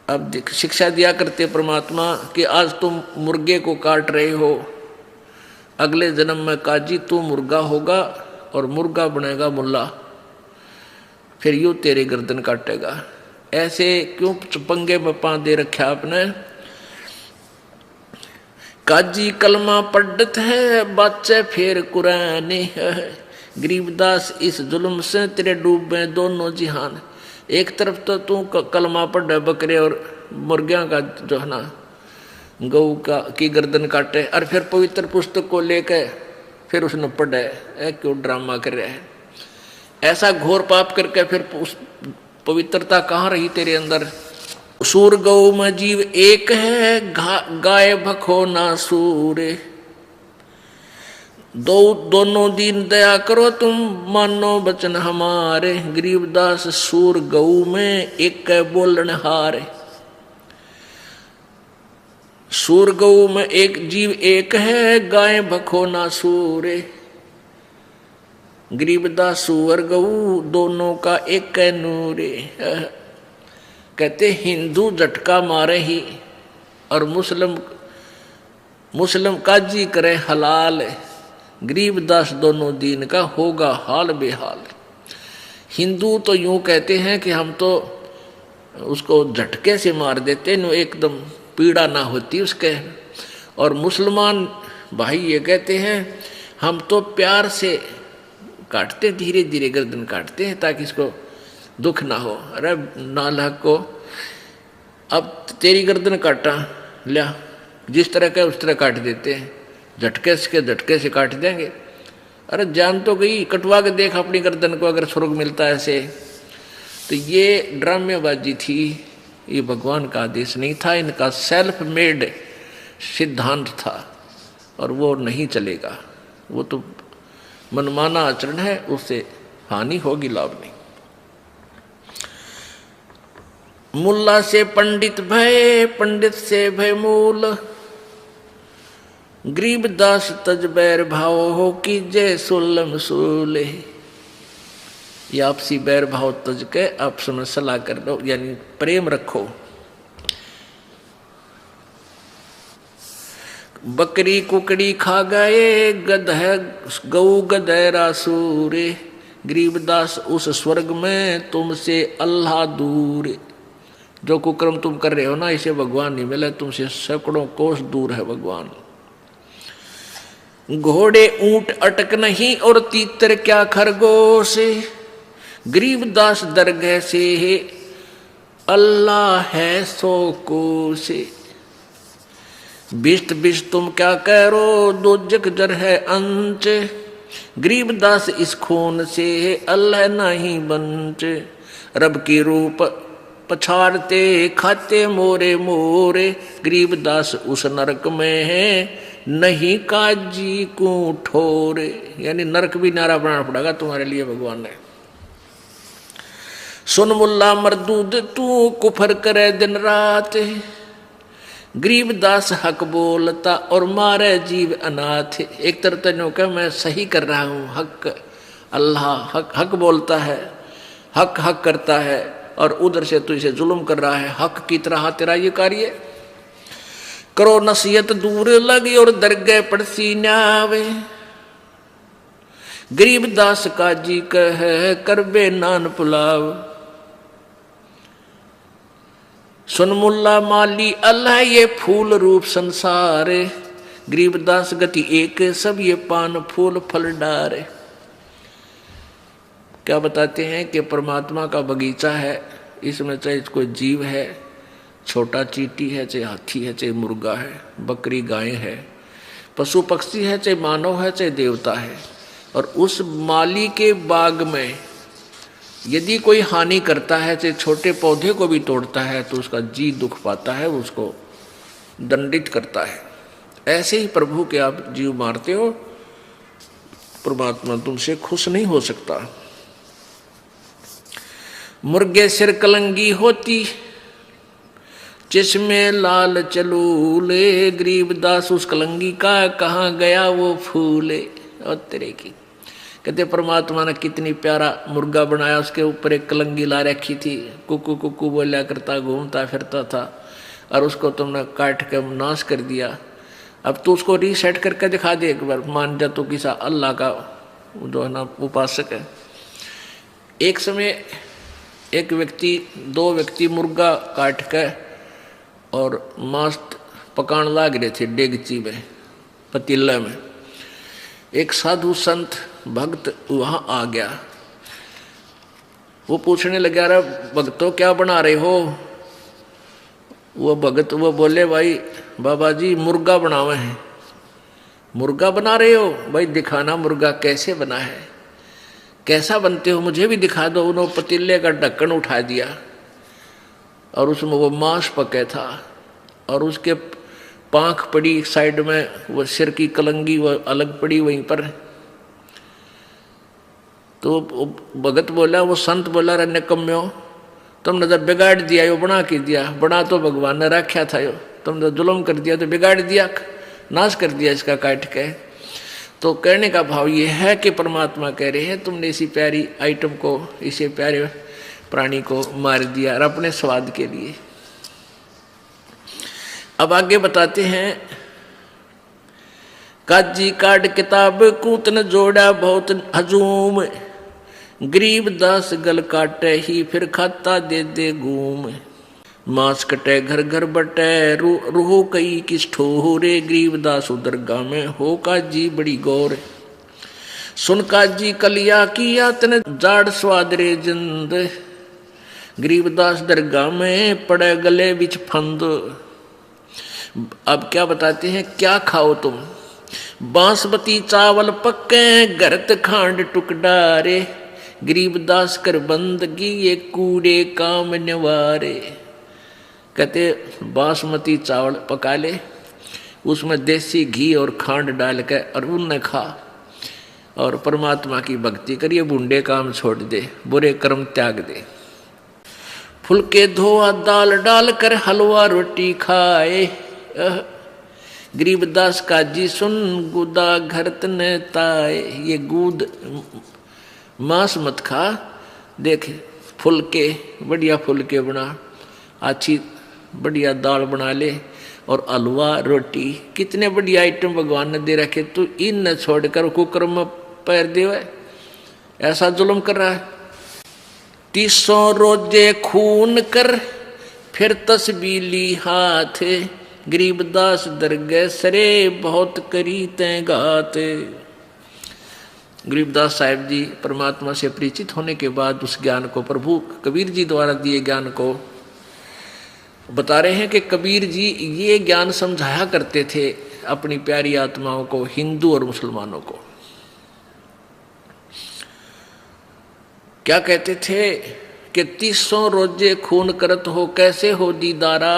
अब देख शिक्षा दिया करते परमात्मा कि आज तुम मुर्गे को काट रहे हो, अगले जन्म में काजी तू मुर्गा होगा और मुर्गा बनेगा मुल्ला, फिर यूं तेरी गर्दन काटेगा। ऐसे क्यों पंगे में पा दे रखा आपने। काजी कलमा पढ़त है बच्चे फिर कुरान है, गरीबदास इस जुल्म से तेरे डूबे दोनों जिहान। एक तरफ तो तू कलमा पढ़ बकरे और मुर्गियां का जो है ना गऊ का की गर्दन काटे, और फिर पवित्र पुस्तक को लेकर फिर उसने पढ़े। क्यों ड्रामा कर रहा है। ऐसा घोर पाप करके फिर उस पवित्रता कहाँ रही तेरे अंदर। सूर गौ में जीव एक है, गाय भखो ना सूरे। दोनों दीन दया करो तुम, मानो बचन हमारे। गरीबदास सूर गऊ में एक बोलन हारे। सूर गऊ में एक जीव एक है, गाय भखो ना सूरे। गरीबदास सूअर गऊ दोनों का एक नूरे। कहते हिंदू झटका मारे ही और मुस्लिम काजी करे हलाल। गरीबदास दोनों दीन का होगा हाल बेहाल। हिंदू तो यूं कहते हैं कि हम तो उसको झटके से मार देते न, एकदम पीड़ा ना होती उसके। और मुसलमान भाई ये कहते हैं हम तो प्यार से काटते, धीरे धीरे गर्दन काटते हैं ताकि इसको दुख ना हो। अरे नालायक को अब तेरी गर्दन काटा लिया, जिस तरह का उस तरह काट देते हैं, झटके से काट देंगे। अरे जान तो गई, कटवा के देख अपनी गर्दन को अगर स्वर्ग मिलता है ऐसे। तो ये ड्रामेबाजी थी, ये भगवान का आदेश नहीं था, इनका सेल्फ मेड सिद्धांत था और वो नहीं चलेगा। वो तो मनमाना आचरण है, उससे हानि होगी, लाभ नहीं। मुल्ला से पंडित भय, पंडित से भय मूल। गरीबदास तज बैर भाव हो कि जय सुल्लम सूले। ये आपसी बैर भाव तज के आपस में सलाह कर लो, यानी प्रेम रखो। बकरी कुकड़ी खा गए, गधे गऊ गधेरा सूरे। गरीबदास उस स्वर्ग में तुमसे अल्लाह दूर। जो कुकर्म तुम कर रहे हो ना, इसे भगवान नहीं मिले, तुमसे सैकड़ों कोस दूर है भगवान। घोड़े ऊंट अटक नहीं और तीतर क्या खरगोश। गरीबदास दरगाह से अल्लाह है सो कोश। बिष्ट बिष्ट तुम क्या करो, दो जग जर है अंच। गरीबदास इस खून से अल्लाह नहीं बंच। रब की रूप पछाड़ते खाते मोरे मोरे। गरीबदास उस नरक में है नहीं काजी को ठोरे। यानी नरक भी नारा बनाना पड़ेगा तुम्हारे लिए भगवान ने। सुन मुल्ला मरदूद तू कुफर करे दिन रात। गरीबदास हक बोलता और मारे जीव अनाथ। एक तरफ तो क्या मैं सही कर रहा हूँ, हक अल्लाह हक बोलता है, हक करता है, और उधर से तू इसे जुल्म कर रहा है। हक की तरह तेरा ये कार्य करो, नसीहत दूर लगी और दरगाह पड़सी न्यावे। गरीबदास काजी कह करबे नान पुलाव। सुन मुल्ला माली अल्लाह ये फूल रूप संसार। गरीबदास गति एक सब ये पान फूल फल डारे। क्या बताते हैं कि परमात्मा का बगीचा है, इसमें चाहे कोई जीव है, छोटा चींटी है, चाहे हाथी है, चाहे मुर्गा है, बकरी गाय है, पशु पक्षी है, चाहे मानव है, चाहे देवता है। और उस माली के बाग में यदि कोई हानि करता है, चाहे छोटे पौधे को भी तोड़ता है, तो उसका जी दुख पाता है, उसको दंडित करता है। ऐसे ही प्रभु के आप जीव मारते हो, परमात्मा तुमसे खुश नहीं हो सकता। मुर्गे सिर कलंगी होती, जिसमें लाल चलूले। गरीबदास उस कलंगी का कहाँ गया वो फूले। और तेरे की कहते परमात्मा ने कितनी प्यारा मुर्गा बनाया, उसके ऊपर एक कलंगी ला रखी थी, कुकू कुकू बोलिया करता, घूमता फिरता था, और उसको तुमने काट के नाश कर दिया। अब तू उसको रीसेट करके दिखा दे एक बार, मान जा तू किसा अल्लाह का जो है ना उपासक है। एक समय एक व्यक्ति, दो व्यक्ति मुर्गा काट के और मांस पकाने लाग रहे थे डेगची में, पतीले में। एक साधु संत भक्त वहां आ गया, वो पूछने लगा, रे भक्तों क्या बना रहे हो? वो भगत वो बोले, भाई बाबा जी मुर्गा बनावे हैं। मुर्गा बना रहे हो? भाई दिखाना मुर्गा कैसे बना है, कैसा बनते हो, मुझे भी दिखा दो। उन्होंने पतीले का ढक्कन उठा दिया और उसमें वो मांस पके था, और उसके पांख पड़ी साइड में, वो सिर की कलंगी वो अलग पड़ी वहीं पर। तो भगत बोला, वो संत बोला, रे निकम्यो, तुमने तो बिगाड़ दिया, यो बना के दिया, बना तो भगवान ने रखा था, यो तुमने तो जुल्म कर दिया, तो बिगाड़ दिया, नाश कर दिया इसका काट के। तो कहने का भाव ये है कि परमात्मा कह रहे हैं तुमने इसी प्यारी आइटम को, इसे प्यारे प्राणी को मार दिया और अपने स्वाद के लिए। अब आगे बताते हैं, काजी काट किताब कूतन जोड़ा बहुत हजूम, गरीब दास गल काटे ही फिर खाता दे दे घूम, मांस कटे घर घर बटे रूहो कई किस ठोरे, गरीब दास दरगाह में हो काजी बड़ी गौर, सुन काजी कलिया किया तने जाड़ स्वाद रे जिंद, गरीब दास दरगाह में पड़े गले बिच फंद। अब क्या बताते हैं, क्या खाओ तुम? बांसमती चावल पक्के गरत खांड टुकडारे, गरीब दास कर बंदगी ये कूड़े काम निवारे। कहते बासमती चावल पका ले, उसमें देसी घी और खांड डाल के और उनने खा और परमात्मा की भक्ति करिए, बूढ़े काम छोड़ दे, बुरे कर्म त्याग दे। फुलके धोआ दाल डाल कर हलवा रोटी खाए, गरीबदास का जी सुन गुदा घर तने ताए। ये गुद मांस मत खा, देख फुलके बढ़िया फुलके बना, अच्छी बढ़िया दाल बना ले और हलवा रोटी, कितने बढ़िया आइटम भगवान ने दे रखे, तू इन न छोड़कर कुकर में पैर दे, ऐसा जुल्म कर रहा है। 300 रोजे खून कर फिर तस्बीह ली हाथ, गरीबदास दरगह सरे बहुत करी तैं घात। गरीबदास साहिब जी परमात्मा से परिचित होने के बाद उस ज्ञान को, प्रभु कबीर जी द्वारा दिए ज्ञान को बता रहे हैं कि कबीर जी ये ज्ञान समझाया करते थे अपनी प्यारी आत्माओं को, हिंदू और मुसलमानों को। क्या कहते थे कि 300 रोजे खून करत हो, कैसे हो दीदारा,